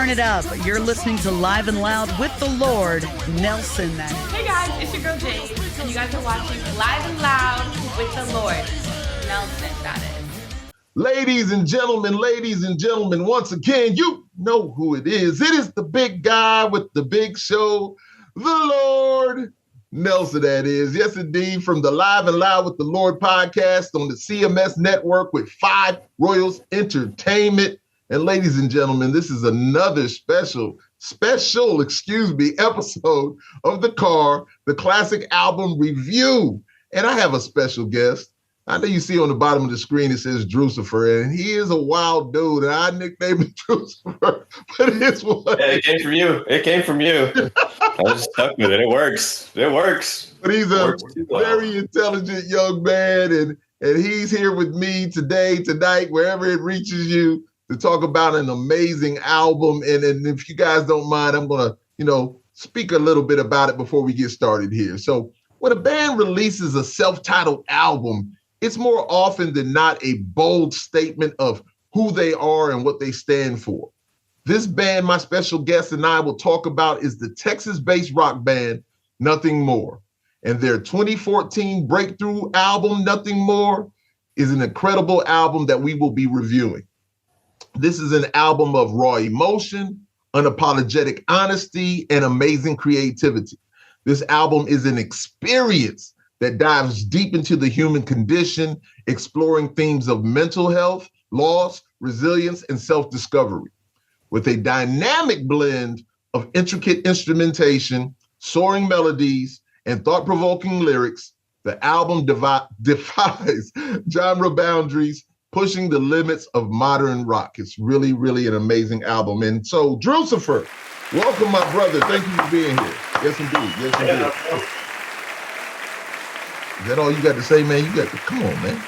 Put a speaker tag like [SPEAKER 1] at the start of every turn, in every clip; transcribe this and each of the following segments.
[SPEAKER 1] Turn it up. You're listening to Live and Loud with the Lord, Nelson.
[SPEAKER 2] Hey guys, it's your girl Jade, and you guys are watching Live and Loud with the Lord, Nelson, that is.
[SPEAKER 3] Ladies and gentlemen, once again, you know who it is. It is the big guy with the big show, the Lord Nelson, that is. Yes, indeed, from the Live and Loud with the Lord podcast on the CMS network with Five Royals Entertainment. And ladies and gentlemen, this is another special episode of the C.A.R, the classic album review. And I have a special guest. I know you see on the bottom of the screen, it says Drewcifer, and he is a wild dude, and I nicknamed him Drewcifer, but it's what.
[SPEAKER 4] Yeah, it came from you. I was stuck with it. It works.
[SPEAKER 3] But he's a very intelligent young man, and he's here with me tonight, wherever it reaches you, to talk about an amazing album. And if you guys don't mind, I'm going to, speak a little bit about it before we get started here. So when a band releases a self-titled album, it's more often than not a bold statement of who they are and what they stand for. This band, my special guest and I will talk about, is the Texas-based rock band, Nothing More. And their 2014 breakthrough album, Nothing More, is an incredible album that we will be reviewing. This is an album of raw emotion, unapologetic honesty, and amazing creativity. This album is an experience that dives deep into the human condition, exploring themes of mental health, loss, resilience, and self-discovery. With a dynamic blend of intricate instrumentation, soaring melodies, and thought-provoking lyrics, the album defies genre boundaries, pushing the limits of modern rock. It's really, really an amazing album. And so, Drewcifer, welcome, my brother. Thank you for being here. Yes, indeed. Is that all you got to say, man? Come on, man.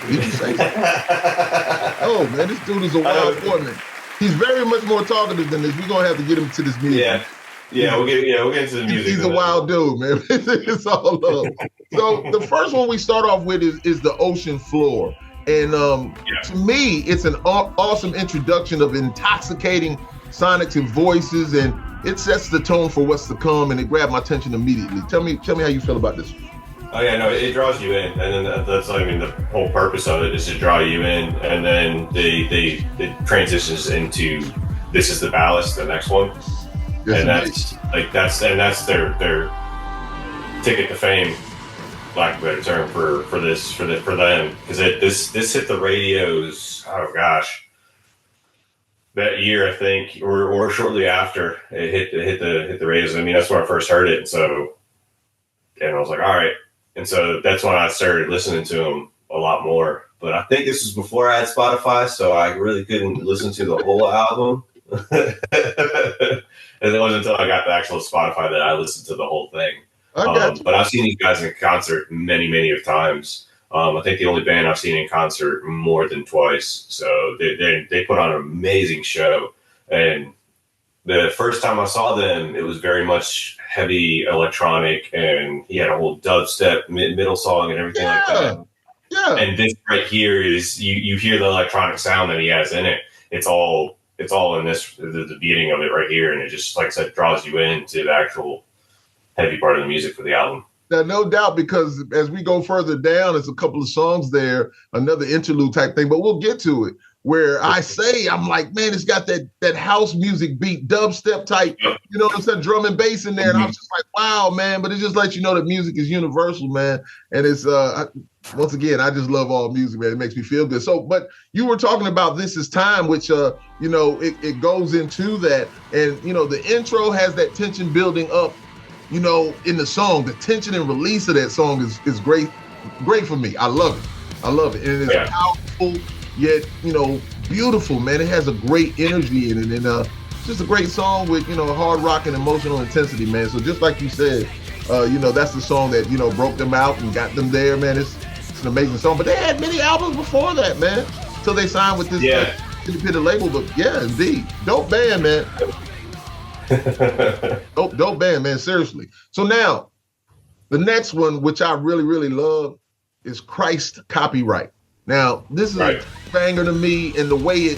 [SPEAKER 3] You can say that. Oh, man, this dude is a wild boy, man. He's very much more talkative than this. We're going to have to get him to this music.
[SPEAKER 4] Yeah, we'll get into the music.
[SPEAKER 3] He's a wild dude, man. It's all love. So the first one we start off with is The Ocean Floor. And to me, it's an awesome introduction of intoxicating sonics and voices, and it sets the tone for what's to come, and it grabbed my attention immediately. Tell me how you feel about this.
[SPEAKER 4] Oh yeah, no, it draws you in, and then that's the whole purpose of it is to draw you in, and then it transitions into this is the ballast, the next one, yes, and that's their ticket to fame, lack of a better term for them, because this hit the radios. Oh gosh, that year I think, or shortly after it hit the radios. I mean, that's when I first heard it, and I was like, all right. And so that's when I started listening to him a lot more. But I think this was before I had Spotify, so I really couldn't listen to the whole album. And it wasn't until I got the actual Spotify that I listened to the whole thing. But I've seen these guys in concert many of times. I think the only band I've seen in concert more than twice. So they put on an amazing show. And the first time I saw them, it was very much heavy electronic, and he had a whole dubstep middle song and everything like that. Yeah. And this right here is you hear the electronic sound that he has in it. It's all in this the beginning of it right here, and it just, like I said, draws you into the actual heavy part of the music for the album.
[SPEAKER 3] Now, no doubt, because as we go further down, there's a couple of songs there, another interlude type thing, but we'll get to it. Where I'm like, man, it's got that house music beat, dubstep type, it's that drum and bass in there. And I was just like, wow, man. But it just lets you know that music is universal, man. And it's, once again, I just love all music, man. It makes me feel good. So, but you were talking about This Is Time, which, it goes into that. And, the intro has that tension building up, in the song. The tension and release of that song is great for me. I love it. And it's powerful, yet, beautiful, man. It has a great energy in it, and just a great song with, hard rock and emotional intensity, man. So just like you said, that's the song that, broke them out and got them there, man. It's an amazing song. But they had many albums before that, man, till they signed with this independent label. But yeah, indeed. Dope band, man. dope band, man. Seriously. So now, the next one, which I really, really love, is Christ Copyright. Now, this is a banger to me, and the way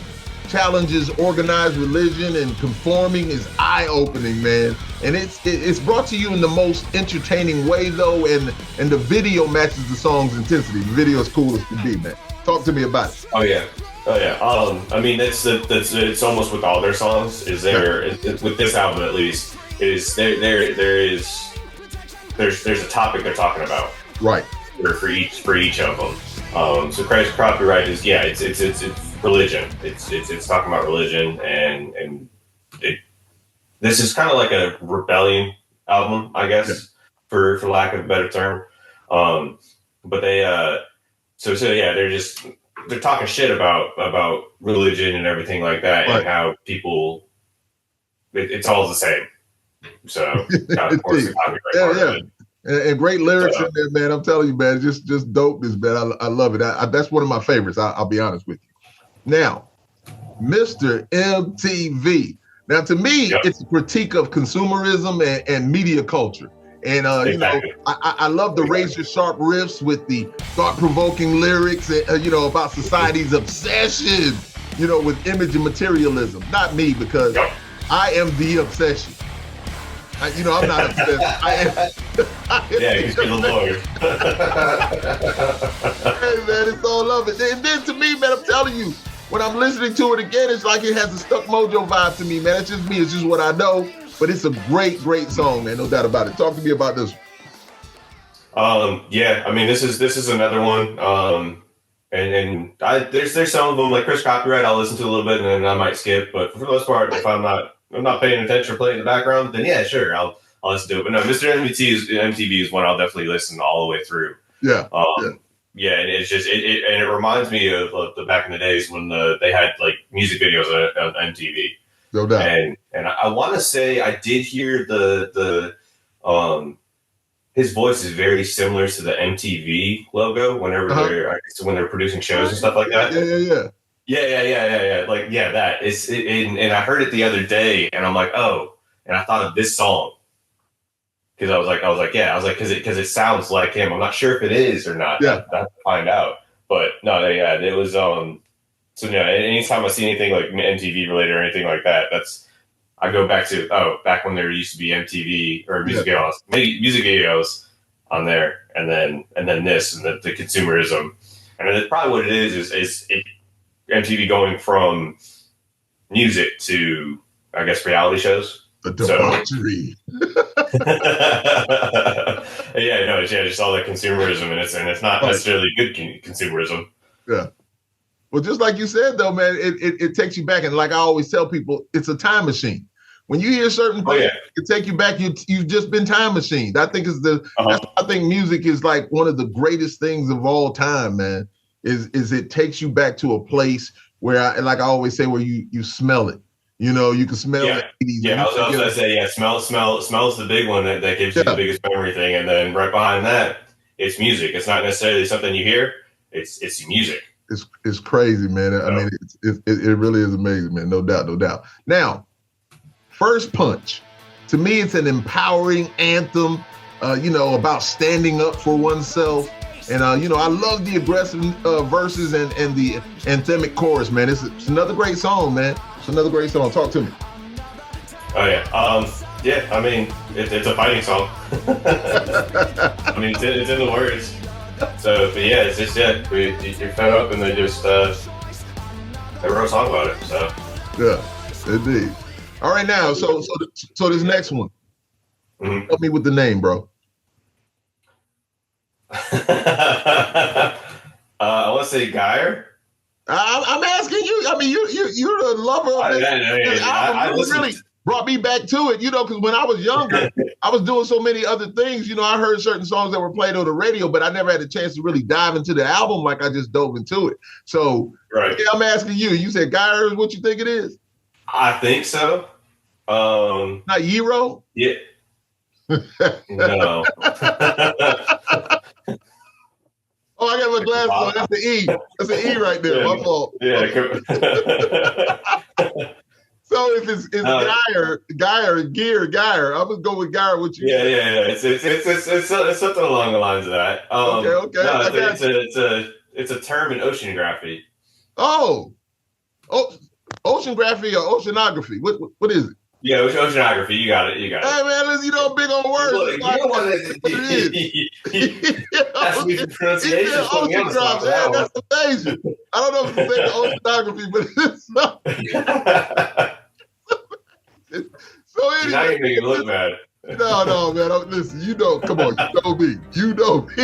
[SPEAKER 3] challenges organized religion and conforming is eye-opening, man. And it's brought to you in the most entertaining way, though, and the video matches the song's intensity. The video is cool as can be, man. Talk to me about it.
[SPEAKER 4] Oh yeah. I mean, that's it's almost with all their songs. Is there with this album at least? There's a topic they're talking about,
[SPEAKER 3] right?
[SPEAKER 4] For each of them. So Christ Copyright is it's religion. It's talking about religion, and this is kind of like a rebellion album, I guess, for lack of a better term. But they they're talking shit about religion and everything like that, right. And how people it's all the same. So of course,
[SPEAKER 3] and great lyrics in there, man. I'm telling you, man, just dopeness, man. I love it. That's one of my favorites. I'll be honest with you. Now, Mr. MTV. Now, to me, it's a critique of consumerism and media culture. And exactly. I love the razor sharp riffs with the thought-provoking lyrics, about society's obsession, with image and materialism. Not me, because I am the obsession. I'm not obsessed. I am.
[SPEAKER 4] Yeah, he's the Lord.
[SPEAKER 3] Hey, man, it's all love it. And then to me, man, I'm telling you, when I'm listening to it again, it's like it has a Stuck Mojo vibe to me, man. It's just me. It's just what I know. But it's a great, great song, man. No doubt about it. Talk to me about this
[SPEAKER 4] one. I mean, this is another one. And there's some of them like Chris Copyright I'll listen to a little bit and then I might skip. But for the most part, if I'm not paying attention or playing in the background, then yeah, sure, I'll listen to it. But no, Mr. MTV is one I'll definitely listen all the way through.
[SPEAKER 3] Yeah.
[SPEAKER 4] And it's just it reminds me of the back in the days when they had like music videos on MTV.
[SPEAKER 3] No doubt.
[SPEAKER 4] And I want to say I did hear the his voice is very similar to the MTV logo whenever they're producing shows and stuff like that. Yeah. Like that. And I heard it the other day, and I'm like, oh, and I thought of this song because I was like, because it sounds like him. I'm not sure if it is or not.
[SPEAKER 3] Yeah,
[SPEAKER 4] I have to find out. But no, it was So yeah, anytime I see anything like MTV related or anything like that, I go back to back when there used to be MTV or music videos on there, and then this and the consumerism, and then probably what it is MTV going from music to, I guess, reality shows.
[SPEAKER 3] The debauchery.
[SPEAKER 4] Just all that consumerism, and it's not necessarily good consumerism.
[SPEAKER 3] Yeah. Well, just like you said, though, man, it takes you back. And like I always tell people, it's a time machine. When you hear certain things, it take you back. You've just been time machined. I think I think music is like one of the greatest things of all time, man, is it takes you back to a place where, like I always say, where you smell it. You can smell it.
[SPEAKER 4] Yeah, I was going to say, smell's the big one that gives you the biggest memory thing. And then right behind that, it's music. It's not necessarily something you hear. It's music.
[SPEAKER 3] It's crazy, man. I mean, it really is amazing, man. No doubt. Now, First Punch, to me, it's an empowering anthem, about standing up for oneself. And, I love the aggressive verses and the anthemic chorus, man. It's another great song, man. It's another great song. Talk to me.
[SPEAKER 4] Oh, yeah. I mean, it's a fighting song. I mean, it's in the words. So, but yeah, it's just, you're fed up and they just, they wrote a song about it, so.
[SPEAKER 3] Yeah, indeed. All right, now, so this next one. Mm-hmm. Help me with the name, bro.
[SPEAKER 4] I want to say C.A.R.
[SPEAKER 3] I'm asking you. I mean, you're the lover of this album. It really brought me back to it, because when I was younger, I was doing so many other things. I heard certain songs that were played on the radio, but I never had a chance to really dive into the album like I just dove into it. So I'm asking you. You said C.A.R. is what you think it is?
[SPEAKER 4] I think so.
[SPEAKER 3] Not Euro?
[SPEAKER 4] Yeah. No.
[SPEAKER 3] Oh, I got my glasses on. That's the E. That's the E right there. My fault.
[SPEAKER 4] Yeah.
[SPEAKER 3] So if it's Gear, I'm gonna go with Gear. What you?
[SPEAKER 4] Yeah. It's something along the lines of that.
[SPEAKER 3] Okay.
[SPEAKER 4] No, it's a term in oceanography.
[SPEAKER 3] Oh, Oceanography or oceanography? What is it?
[SPEAKER 4] Yeah, oceanography. You got it.
[SPEAKER 3] Hey man, listen, you know, big on words.
[SPEAKER 4] Look, you know what it is. That's the pronunciation.
[SPEAKER 3] Ocean drops. Yeah, that's amazing. I don't know if it's the oceanography, but it's so anyway.
[SPEAKER 4] You're not even making it look bad.
[SPEAKER 3] No, man. Listen, you know, come on, you know me.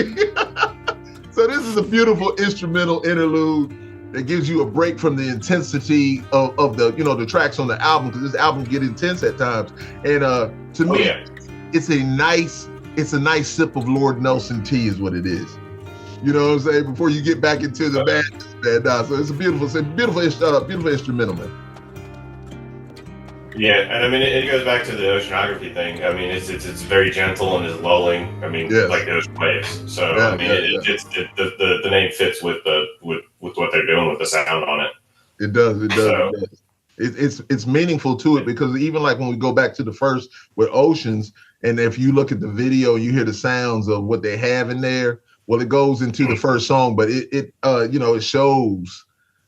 [SPEAKER 3] So this is a beautiful instrumental interlude that gives you a break from the intensity of the, you know, the tracks on the album, because this album get intense at times. And to me, it's a nice sip of Lord Nelson tea is what it is. You know what I'm saying? Before you get back into the bad. So it's a beautiful instrumental, man.
[SPEAKER 4] Yeah, and I mean it goes back to the oceanography thing. I mean it's very gentle and is lulling. I mean like the ocean waves. So I mean the name fits with what they're doing with the sound on it.
[SPEAKER 3] It does. It's meaningful to it, because even like when we go back to the first with Oceans, and if you look at the video, you hear the sounds of what they have in there. Well, it goes into the first song, but it shows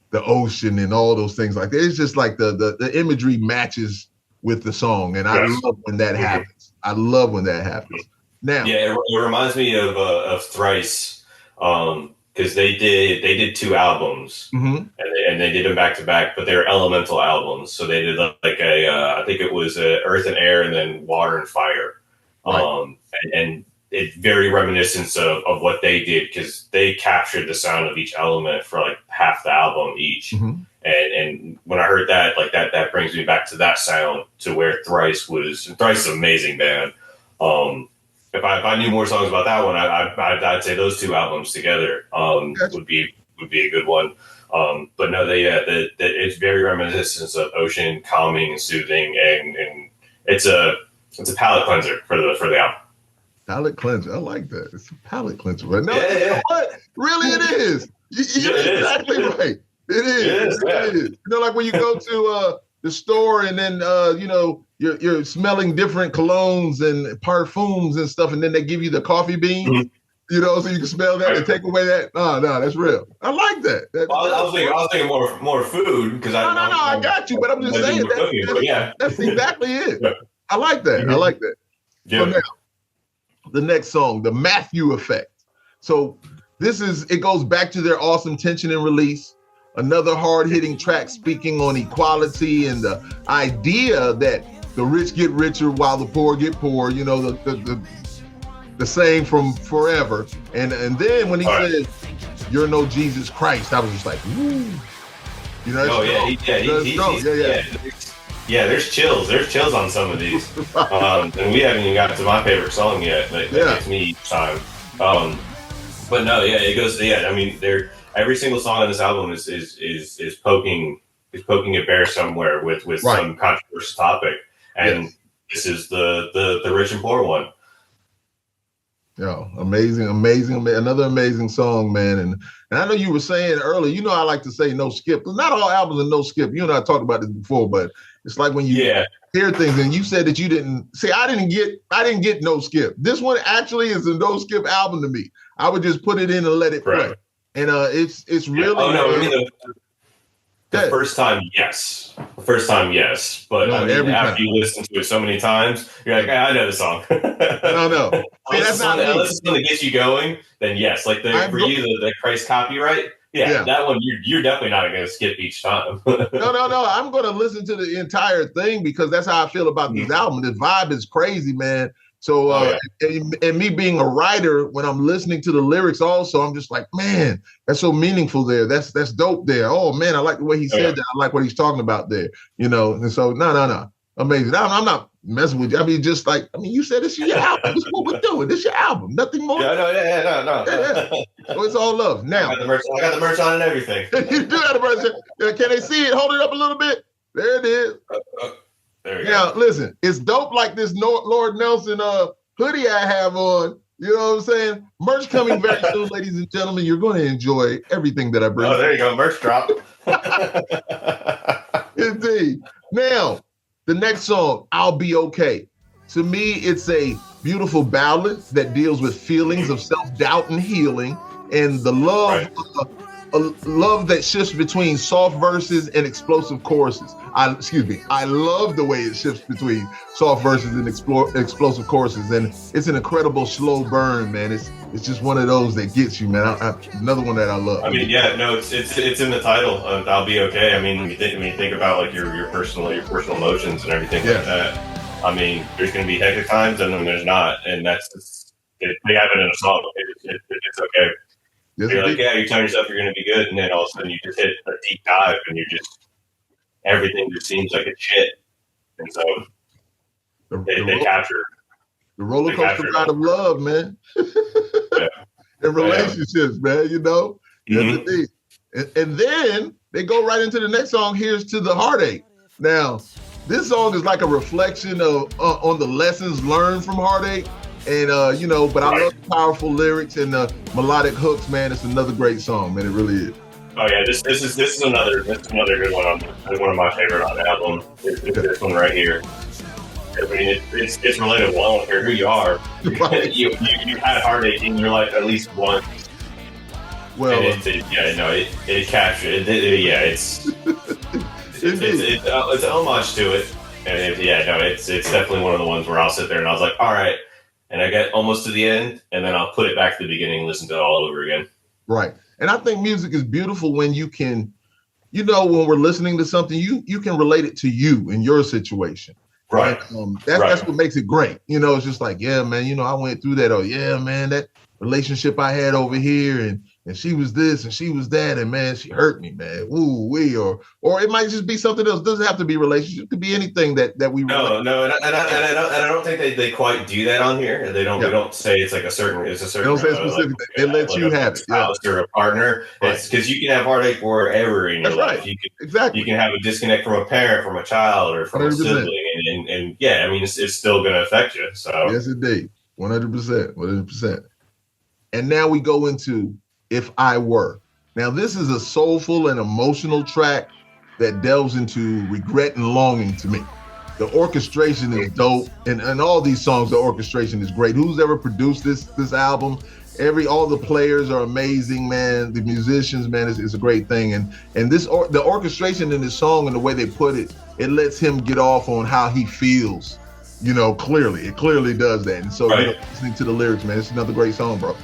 [SPEAKER 3] the ocean and all those things like that. It's just like the imagery matches with the song, and I love when that happens. Now,
[SPEAKER 4] yeah, it reminds me of Thrice, because they did 2 albums, and they did them back to back, but they were elemental albums. So they did like I think it was Earth and Air, and then Water and Fire, and it's very reminiscent of what they did, because they captured the sound of each element for like half the album each. And when I heard that, like that brings me back to that sound, to where Thrice is an amazing band. If I knew more songs about that one, I'd say those 2 albums together would be a good one. But no, it's very reminiscent of Ocean, calming and soothing, and it's a palate cleanser for the album.
[SPEAKER 3] Palate cleanser. I like that. It's a palate cleanser. But no, what? Really, it is. You're exactly right. It is. You know, like when you go to the store, and then you're smelling different colognes and parfums and stuff, and then they give you the coffee beans. You know, so you can smell that and take away that. No, that's real. I like that.
[SPEAKER 4] I was thinking more food, because
[SPEAKER 3] I got you, but I'm just saying that's exactly it. I like that. I like that.
[SPEAKER 4] Yeah.
[SPEAKER 3] So now, the next song, The Matthew Effect. So it goes back to their awesome Tension and Release. Another hard-hitting track speaking on equality and the idea that the rich get richer while the poor get poor, you know, the same from forever. And then when he said, "You're no Jesus Christ," I was just like, "Woo." You know,
[SPEAKER 4] there's chills. There's chills on some of these. And we haven't even got to my favorite song yet. That gets me each time. But no, it goes. I mean, every single song on this album is poking at bear somewhere with some controversial topic, and this is the rich and poor one.
[SPEAKER 3] Yeah, amazing, another amazing song, man. And I know you were saying earlier, you know, I like to say no skip, because not all albums are no skip. You and I talked about this before, but it's like when you hear things, and you said that you didn't say, I didn't get no skip. This one actually is a no skip album to me. I would just put it in and let it play. And it's really.
[SPEAKER 4] Oh no, I mean the first time, yes. The first time, yes. But I mean, after you listen to it so many times, you're like, I know the song.
[SPEAKER 3] No. See, that's not me.
[SPEAKER 4] Unless it's something that gets you going, then yes. Like the Christ copyright. Yeah, that one you're definitely not going to skip each time.
[SPEAKER 3] No. I'm going to listen to the entire thing, because that's how I feel about this album. The vibe is crazy, man. So, and me being a writer, when I'm listening to the lyrics also, I'm just like, man, that's so meaningful there. That's dope there. Oh, man, I like the way he said that. I like what he's talking about there, you know? And so, no. Amazing. I'm not messing with you. I mean, just like, you said this is your album. This is what we're doing. This is your album. Nothing more.
[SPEAKER 4] No.
[SPEAKER 3] So it's all love. Now,
[SPEAKER 4] I got the merch on and everything.
[SPEAKER 3] You do have the merch. Can they see it? Hold it up a little bit. There it is.
[SPEAKER 4] There you
[SPEAKER 3] go. Listen, it's dope like this Lord Nelson hoodie I have on. You know what I'm saying? Merch coming very soon, ladies and gentlemen. You're going to enjoy everything that I bring.
[SPEAKER 4] Oh, there you go. Merch drop.
[SPEAKER 3] Indeed. Now, the next song, I'll Be Okay. To me, it's a beautiful ballad that deals with feelings of self-doubt and healing, and the love love that shifts between soft verses and explosive choruses. I love the way it shifts between soft verses and explosive choruses, and it's an incredible slow burn, man. It's just one of those that gets you, man. Another one that I love.
[SPEAKER 4] I mean, yeah, no, it's in the title. I'll be okay. I mean, when you think about like your personal emotions and everything like that. I mean, there's going to be hectic times, and then there's not, and they have it in a song. It's okay.
[SPEAKER 3] Yes,
[SPEAKER 4] you're like, yeah, you're telling yourself you're going to be good, and then all of a sudden you just hit a deep dive, and everything just seems like it's shit. And so they capture
[SPEAKER 3] the roller coaster ride of love, man. And relationships, man. You know, yes, indeed. And then they go right into the next song. Here's to the heartache. Now, this song is like a reflection of on the lessons learned from heartache. And, you know, but I love the powerful lyrics and the melodic hooks, man. It's another great song, man. It really is.
[SPEAKER 4] Oh, yeah. This is another good one. One of my favorite on the album. This one right here. I mean, it's relatable. I don't care who you are.
[SPEAKER 3] Right.
[SPEAKER 4] you had heartache in your life at least once.
[SPEAKER 3] Well,
[SPEAKER 4] it captured it. It's an homage to it. And it's definitely one of the ones where I'll sit there and I was like, all right. And I get almost to the end, and then I'll put it back to the beginning and listen to it all over again.
[SPEAKER 3] Right. And I think music is beautiful when you can, you know, when we're listening to something, you can relate it to you in your situation.
[SPEAKER 4] Right.
[SPEAKER 3] That's what makes it great. You know, it's just like, yeah, man, you know, I went through that. Oh, yeah, man, that relationship I had over here, and she was this and she was that, and man, she hurt me, man. Ooh, or it might just be something else. It doesn't have to be relationship. It could be anything that we.
[SPEAKER 4] No, and I don't think they quite do that on here. They don't. Yeah. They don't say it's like a certain. It's a certain.
[SPEAKER 3] They don't say specific. They let you have it.
[SPEAKER 4] Spouse or a partner. Right. It's because you can have heartache wherever in your life.
[SPEAKER 3] Right. Exactly.
[SPEAKER 4] You can have a disconnect from a parent, from a child, or from 100%. A sibling, and yeah, I mean, it's still going to affect you. So
[SPEAKER 3] yes, indeed, 100%. And now we go into If I Were. Now, this is a soulful and emotional track that delves into regret and longing to me. The orchestration is dope, and all these songs, the orchestration is great. Who's ever produced this album? All the players are amazing, man. The musicians, man, is a great thing. And the orchestration in this song and the way they put it, it lets him get off on how he feels. You know, clearly, it clearly does that. And so, you know, listening to the lyrics, man, it's another great song, bro.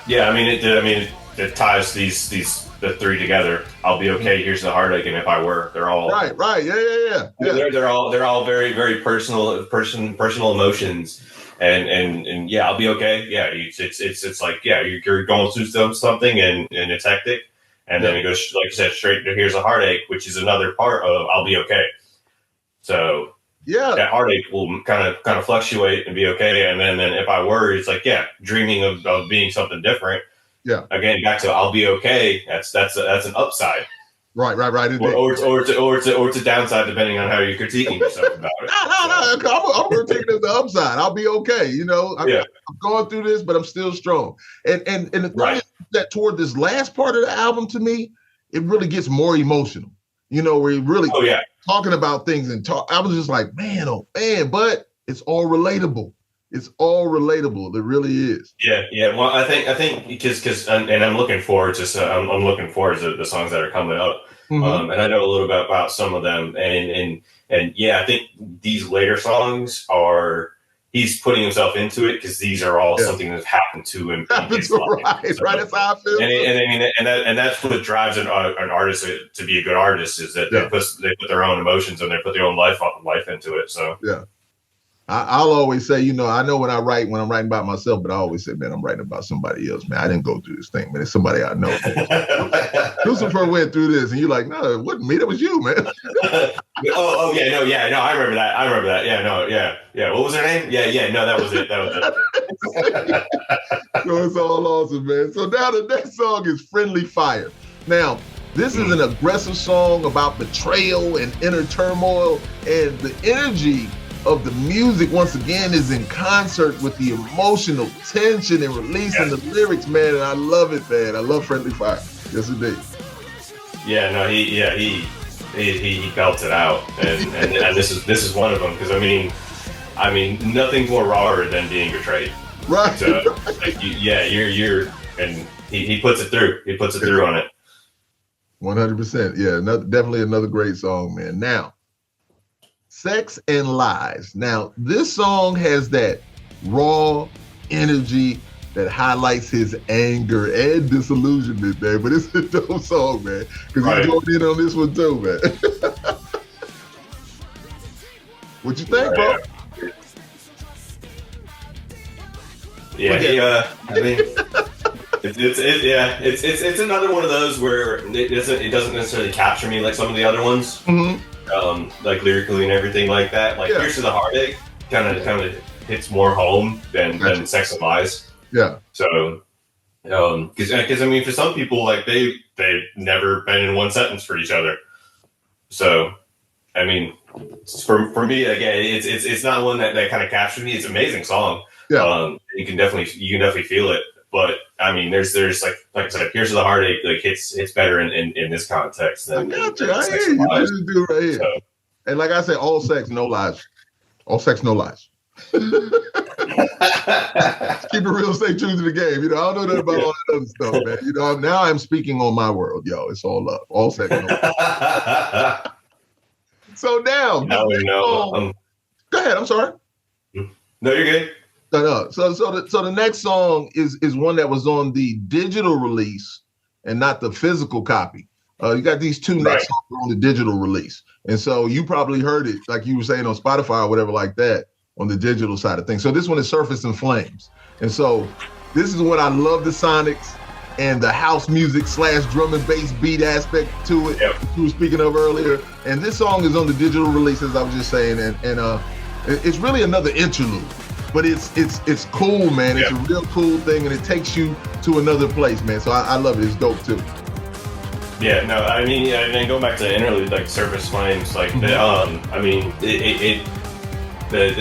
[SPEAKER 4] Yeah, it ties the three together. I'll be okay. Here's the heartache, and if I were, they're all
[SPEAKER 3] right. Yeah.
[SPEAKER 4] They're all very, very personal emotions, and yeah, I'll be okay. Yeah, it's like you're going through something, and it's hectic, and then it goes, like you said, straight to here's a heartache, which is another part of I'll be okay. So. Yeah, that heartache will kind of fluctuate and be okay, and then if I were, it's like dreaming of being something different. Yeah. Again, back to I'll be okay. That's an upside.
[SPEAKER 3] Right.
[SPEAKER 4] Or it's a downside depending on how you're critiquing yourself about it.
[SPEAKER 3] No. I'm critiquing it as the upside. I'll be okay. You know, I'm going through this, but I'm still strong. And the thing is that toward this last part of the album, to me, it really gets more emotional. You know, where he really. Oh yeah. Talking about things I was just like, man, oh man, but it's all relatable. It's all relatable. It really is.
[SPEAKER 4] Yeah. Well, I think because and I'm looking forward to I'm looking forward to the songs that are coming up. Mm-hmm. And I know a little bit about some of them, and yeah, I think these later songs he's putting himself into it because these are all something that's happened to him.
[SPEAKER 3] Right. That's how I feel.
[SPEAKER 4] And that's what drives an artist to be a good artist is that they put their own emotions and they put their own life into it. So
[SPEAKER 3] I'll always say, you know, I know when I'm writing about myself, but I always say, man, I'm writing about somebody else, man. I didn't go through this thing, man. It's somebody I know. Drewcifer went through this, and you're like, no, it wasn't me. That was you, man.
[SPEAKER 4] No, I remember that. Yeah. What was her name? No, that was it.
[SPEAKER 3] So it's all awesome, man. So now the next song is Friendly Fire. Now, this is an aggressive song about betrayal and inner turmoil, and the energy of the music once again is in concert with the emotional tension and release in the lyrics, man. And I love it, man. I love Friendly Fire. Yes, indeed.
[SPEAKER 4] Yeah, no, he belts it out, and this is one of them because I mean, nothing's more rawer than being betrayed.
[SPEAKER 3] Right.
[SPEAKER 4] So, like, you're and he puts it through. He puts it through on it.
[SPEAKER 3] 100%. Yeah, definitely another great song, man. Now, Sex and Lies. Now, this song has that raw energy that highlights his anger and disillusionment, man. But it's a dope song, man, because he's going in on this one too, man. What you think, bro?
[SPEAKER 4] Yeah, I mean, it's another one of those where it doesn't necessarily capture me like some of the other ones, like lyrically and everything like that. Like Here's to the Heartache kind of hits more home than Sex and Lies.
[SPEAKER 3] Yeah.
[SPEAKER 4] So, because I mean, for some people, like they've never been in one sentence for each other. So, I mean, for me, again, it's not one that kind of captured me. It's an amazing song.
[SPEAKER 3] Yeah.
[SPEAKER 4] You can definitely feel it. But I mean, there's like I said, Here's to the Heartache. Like it's better in this context than.
[SPEAKER 3] I got you. I hear you. This dude right here. So, and like I said, all sex, no lies. All sex, no lies. Keep it real, stay true to the game. You know, I don't know nothing about all that other stuff, man. You know, now I'm speaking on my world, yo. It's all love, all sex. No lies. So now, go ahead. I'm sorry.
[SPEAKER 4] No, you're good.
[SPEAKER 3] No. So the next song is one that was on the digital release and not the physical copy. You got these two next songs on the digital release, and so you probably heard it, like you were saying, on Spotify or whatever like that, on the digital side of things. So this one is Surface and Flames, and so this is what I love the sonics and the house music / drum and bass beat aspect to it.
[SPEAKER 4] Yep.
[SPEAKER 3] You were speaking of earlier, and this song is on the digital release, as I was just saying, and it's really another interlude. But it's cool, man. It's a real cool thing, and it takes you to another place, man. So I love it. It's dope too.
[SPEAKER 4] Yeah, no, I mean, and then going back to the interlude, like Surface Flames, like I mean, the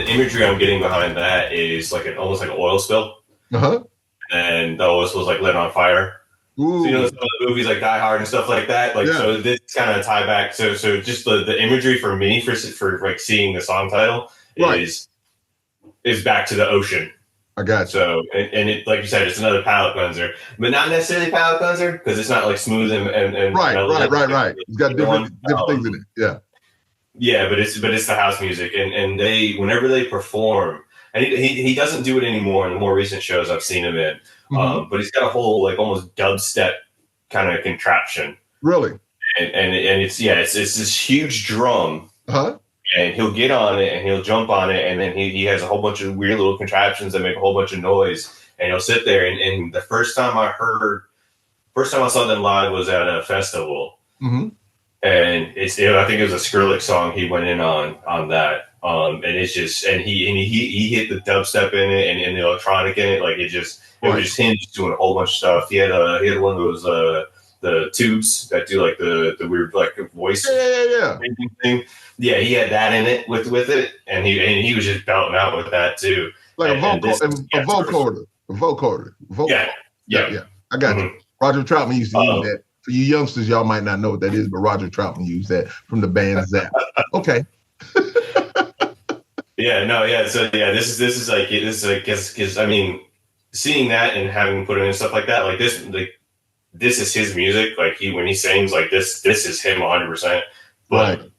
[SPEAKER 4] imagery I'm getting behind that is like almost like an oil spill, and the oil spill is like lit on fire.
[SPEAKER 3] Ooh.
[SPEAKER 4] So, you know, some of the movies like Die Hard and stuff like that. Like, so this kind of tie back. So just the imagery for me for like seeing the song title is back to the ocean.
[SPEAKER 3] I got you.
[SPEAKER 4] So, and it, like you said, it's another palate cleanser, but not necessarily palate cleanser because it's not like smooth and
[SPEAKER 3] right. It's got different things in it. Yeah.
[SPEAKER 4] Yeah, but it's the house music, and they, whenever they perform, and he doesn't do it anymore in the more recent shows I've seen him in, but he's got a whole like almost dubstep kind of contraption.
[SPEAKER 3] Really?
[SPEAKER 4] And it's this huge drum. And he'll get on it and he'll jump on it, and then he has a whole bunch of weird little contraptions that make a whole bunch of noise, and he'll sit there. And the first time I saw them live was at a festival, and I think it was a Skrillex song he went in on that, and it's just he hit the dubstep in it and the electronic in it, like it was just him just doing a whole bunch of stuff. He had one of those the tubes that do like the weird like voice thing. Yeah, he had that in it with it, and he was just belting out with that too.
[SPEAKER 3] Like a vocoder. Yeah. I got you. Roger Troutman used to use that. For you youngsters, y'all might not know what that is, but Roger Troutman used that from the band Zap. Okay. This is because I mean, seeing that and having put in stuff like that, like this is his music. Like when he sings, like this is him 100%. But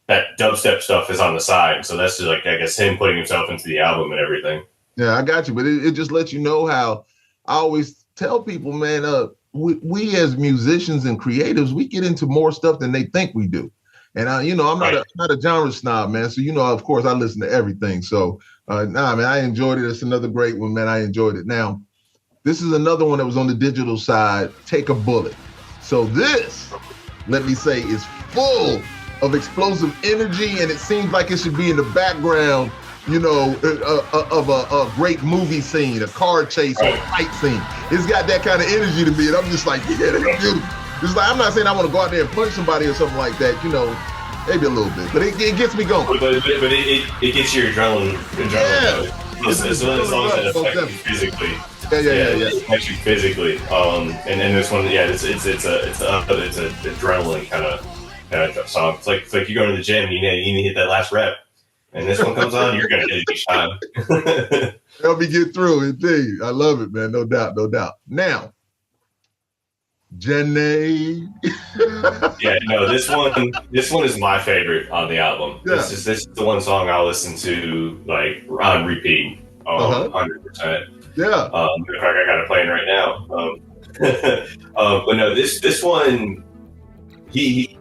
[SPEAKER 3] that dubstep stuff is on the side, so that's just like I guess him putting himself into the album and everything. Yeah, I got you, but it just lets you know how I always tell people, man. We as musicians and creatives, we get into more stuff than they think we do. And I'm not a genre snob, man. So of course, I listen to everything. So man, I enjoyed it. It's another great one, man. I enjoyed it. Now, this is another one that was on the digital side. Take a Bullet. So this, let me say, is full of explosive energy, and it seems like it should be in the background, of a great movie scene, a car chase or a fight scene. It's got that kind of energy to me, and I'm just like, yeah, that's beautiful. It's like, I'm not saying I want to go out there and punch somebody or something like that, maybe a little bit, but it gets me going.
[SPEAKER 4] But it gets your adrenaline. It's one of the songs that affect you physically. Yeah. Affects you physically. And this one, it's a adrenaline kind of song. It's like you go to the gym, you need to hit that last rep, and this one comes on, you're gonna hit it each time.
[SPEAKER 3] Help me get through, indeed. I love it, man. No doubt. Now, Jenny.
[SPEAKER 4] Yeah, no, this one is my favorite on the album.
[SPEAKER 3] Yeah.
[SPEAKER 4] This is the one song I'll listen to like on repeat, 100%.
[SPEAKER 3] Yeah.
[SPEAKER 4] In fact, I got it playing right now. But no, this one, he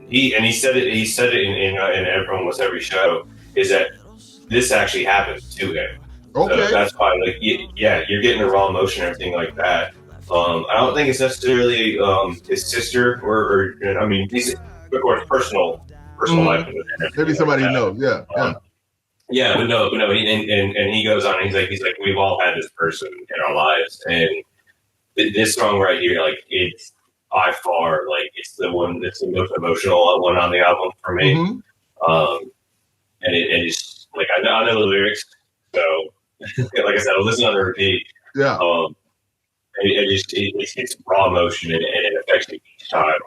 [SPEAKER 4] said it in almost every show, is that this actually happened to him.
[SPEAKER 3] Okay.
[SPEAKER 4] So that's why, like, yeah, you're getting the raw emotion and everything like that. I don't think it's necessarily his sister or I mean, he's of course personal life.
[SPEAKER 3] Maybe somebody knows. Yeah.
[SPEAKER 4] Yeah, but no, and he goes on. And he's like, we've all had this person in our lives, and this song right here, like, it's by far, like, it's the most emotional one on the album for me. And it's like, I know the lyrics, so like I said, I'll listen on the repeat.
[SPEAKER 3] Yeah.
[SPEAKER 4] It's raw emotion, and it affects me each time.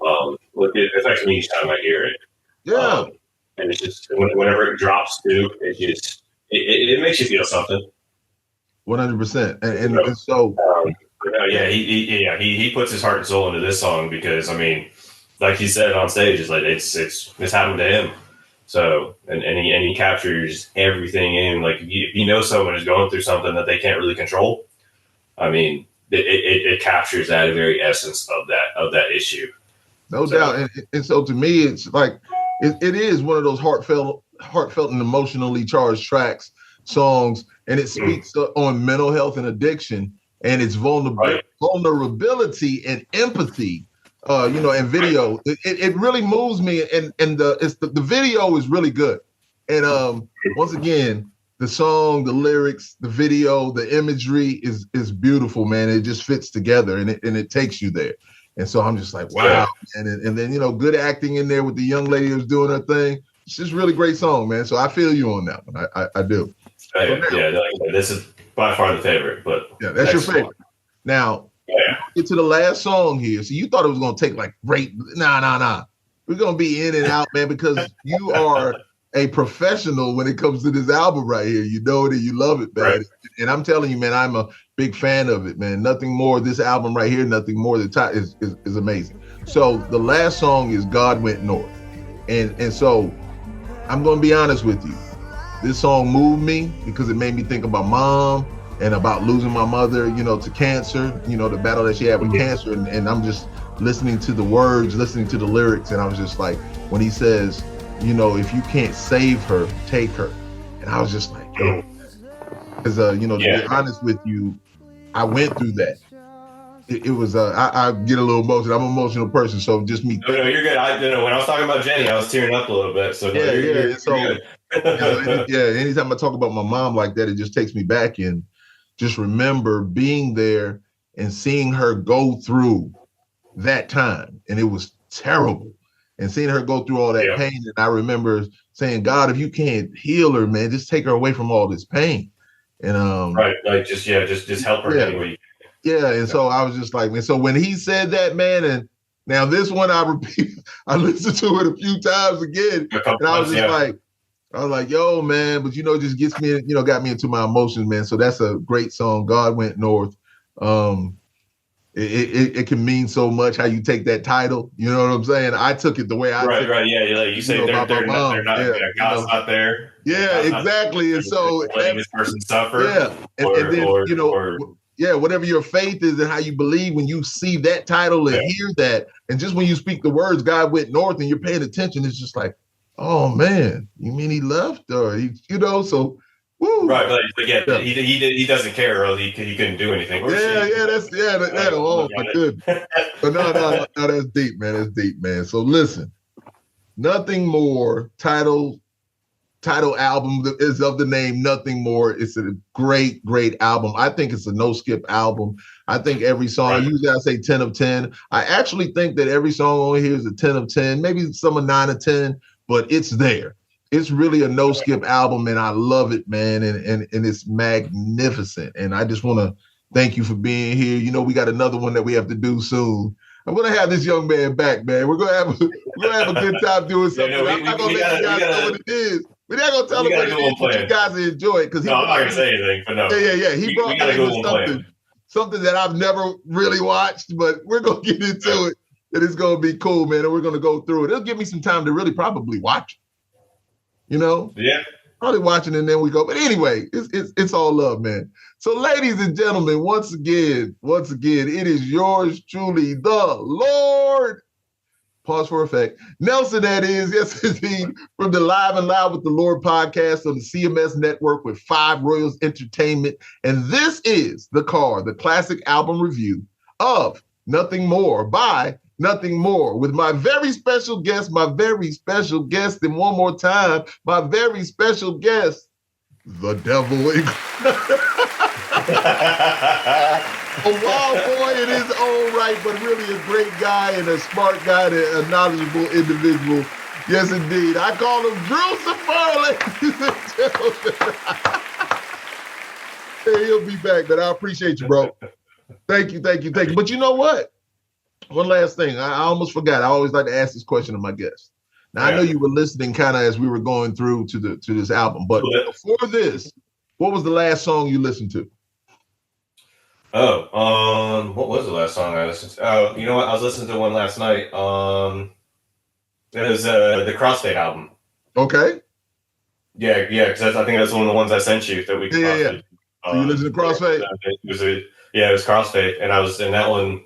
[SPEAKER 4] It affects me each time I hear it.
[SPEAKER 3] Yeah.
[SPEAKER 4] And it's just whenever it drops too, it makes you feel something.
[SPEAKER 3] 100%. And so.
[SPEAKER 4] He puts his heart and soul into this song because, I mean, like he said on stage, it's like it's happened to him. So and he captures everything in, like, if you know someone is going through something that they can't really control, I mean, it captures that very essence of that issue.
[SPEAKER 3] No doubt. And so to me, it's like it is one of those heartfelt and emotionally charged songs, and it speaks on mental health and addiction, and its vulnerability and empathy, and video. It really moves me, and the video is really good. And once again, the song, the lyrics, the video, the imagery is beautiful, man. It just fits together, and it takes you there. And so I'm just like, wow. And then, good acting in there with the young lady who's doing her thing. It's just really great song, man. So I feel you on that one. I do.
[SPEAKER 4] This is by far the favorite, but
[SPEAKER 3] yeah, that's your favorite. Now, get to the last song here. So you thought it was going to take like great. Nah. We're going to be in and out, man, because you are a professional when it comes to this album right here. You know it and you love it, man. Right. And I'm telling you, man, I'm a big fan of it, man. Nothing more. This album right here, nothing more. The top is amazing. So the last song is God Went North. And so I'm going to be honest with you. This song moved me because it made me think about mom and about losing my mother, to cancer, the battle that she had with cancer. And I'm just listening to the words, listening to the lyrics. And I was just like, when he says, if you can't save her, take her. And I was just like, yo, because, to be honest with you, I went through that. It was, I get a little emotional. I'm an emotional person, so just me.
[SPEAKER 4] No, you're good. When I was talking about Jenny, I was tearing up a little bit. So you're
[SPEAKER 3] good. Anytime I talk about my mom like that, it just takes me back and just remember being there and seeing her go through that time. And it was terrible. And seeing her go through all that pain. And I remember saying, God, if you can't heal her, man, just take her away from all this pain. And
[SPEAKER 4] right, like just help her any way you can.
[SPEAKER 3] Yeah, and so I was just like, man. So when he said that, man, and now this one I listened to it a few times again, and I was just like, yo, man, but it just gets me, got me into my emotions, man. So that's a great song. God Went North. It can mean so much how you take that title. You know what I'm saying? I took it the way I took it.
[SPEAKER 4] Right, yeah. Like you say, they're not, God's not there.
[SPEAKER 3] Yeah,
[SPEAKER 4] God's
[SPEAKER 3] exactly. And so
[SPEAKER 4] letting this person suffer.
[SPEAKER 3] Yeah, and then whatever your faith is and how you believe, when you see that title and hear that, and just when you speak the words, God went north, and you're paying attention, it's just like, oh man, you mean he left, or so. Woo. Right,
[SPEAKER 4] he doesn't care, or he couldn't do anything.
[SPEAKER 3] Oh my goodness. But no, that's deep, man. That's deep, man. So listen, Nothing More, title album is of the name Nothing More. It's a great album. I think it's a no skip album. I think every song, usually I say 10 of 10. I actually think that every song on here is a 10 of 10, maybe some a 9 of 10, but it's there. It's really a no skip album, and I love it, man. And it's magnificent. And I just want to thank you for being here. We got another one that we have to do soon. I'm gonna have this young man back, man. We're gonna have a good time doing something. I'm not gonna let you guys know what it is. We're not gonna tell them what it is, but you guys enjoy it.
[SPEAKER 4] I'm not gonna say anything, but no.
[SPEAKER 3] Yeah. He brought me into something. something that I've never really watched, but we're gonna get into it. And it's gonna be cool, man. And we're gonna go through it. It'll give me some time to really probably watch it.
[SPEAKER 4] Yeah.
[SPEAKER 3] Probably watching and then we go. But anyway, it's all love, man. So, ladies and gentlemen, once again, it is yours truly, the Lord. Pause for effect. Nelson, that is, yes, indeed, from the Live and Loud with the Lord podcast on the CMS network with 5 Royals Entertainment. And this is the C.A.R, the classic album review of Nothing More by Nothing More with my very special guest, and one more time, my very special guest, the devil. A wild boy in his own right, but really a great guy and a smart guy and a knowledgeable individual. Yes, indeed. I call him Drewcifer, ladies and gentlemen. Hey, he'll be back, but I appreciate you, bro. Thank you. But you know what? One last thing. I almost forgot. I always like to ask this question to my guests. Now, I know you were listening kind of as we were going through to this album, but before this, what was the last song you listened to?
[SPEAKER 4] What was the last song I listened to? Oh, you know what? I was listening to one last night. It was the Crossfade album.
[SPEAKER 3] Okay.
[SPEAKER 4] Yeah, because I think that's one of the ones I sent you that we.
[SPEAKER 3] Yeah. So you listened to Crossfade?
[SPEAKER 4] It was Crossfade, and I was in that one.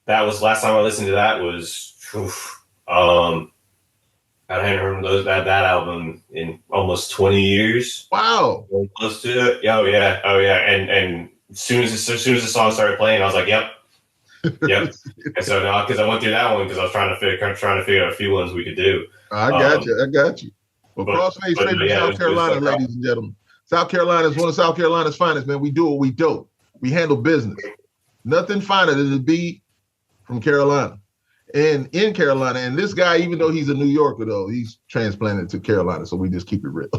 [SPEAKER 4] That was last time I listened to that was. I hadn't heard that album in almost 20 years.
[SPEAKER 3] Wow.
[SPEAKER 4] Close to it. Oh yeah. And as soon as the song started playing, I was like, yep. And so now, because I went through that one because I was trying to figure out a few ones we could do.
[SPEAKER 3] I got you. Well, Crossfade straight from South Carolina, ladies and gentlemen. South Carolina is one of South Carolina's finest, man. We do what we do. We handle business. Nothing finer than to be from Carolina. And in Carolina, and this guy, even though he's a New Yorker, though, he's transplanted to Carolina, so we just keep it real.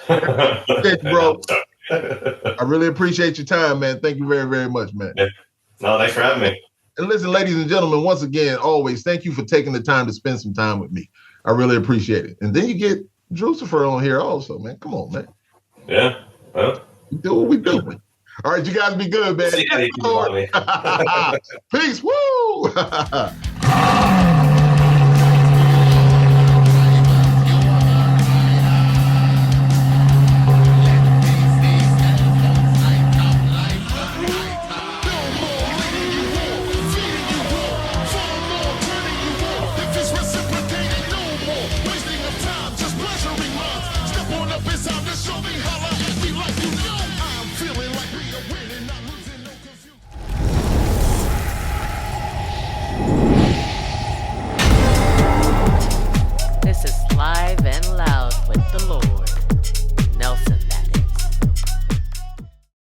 [SPEAKER 3] Thank you, bro. I really appreciate your time, man. Thank you very, very much, man.
[SPEAKER 4] Yeah. No, thanks for having me.
[SPEAKER 3] And listen, ladies and gentlemen, once again, always, thank you for taking the time to spend some time with me. I really appreciate it. And then you get Drewcifer on here also, man. Come on, man.
[SPEAKER 4] Yeah. Well,
[SPEAKER 3] we do what we do, man. All right, you guys be good, man.
[SPEAKER 4] See you.
[SPEAKER 3] Peace. Woo!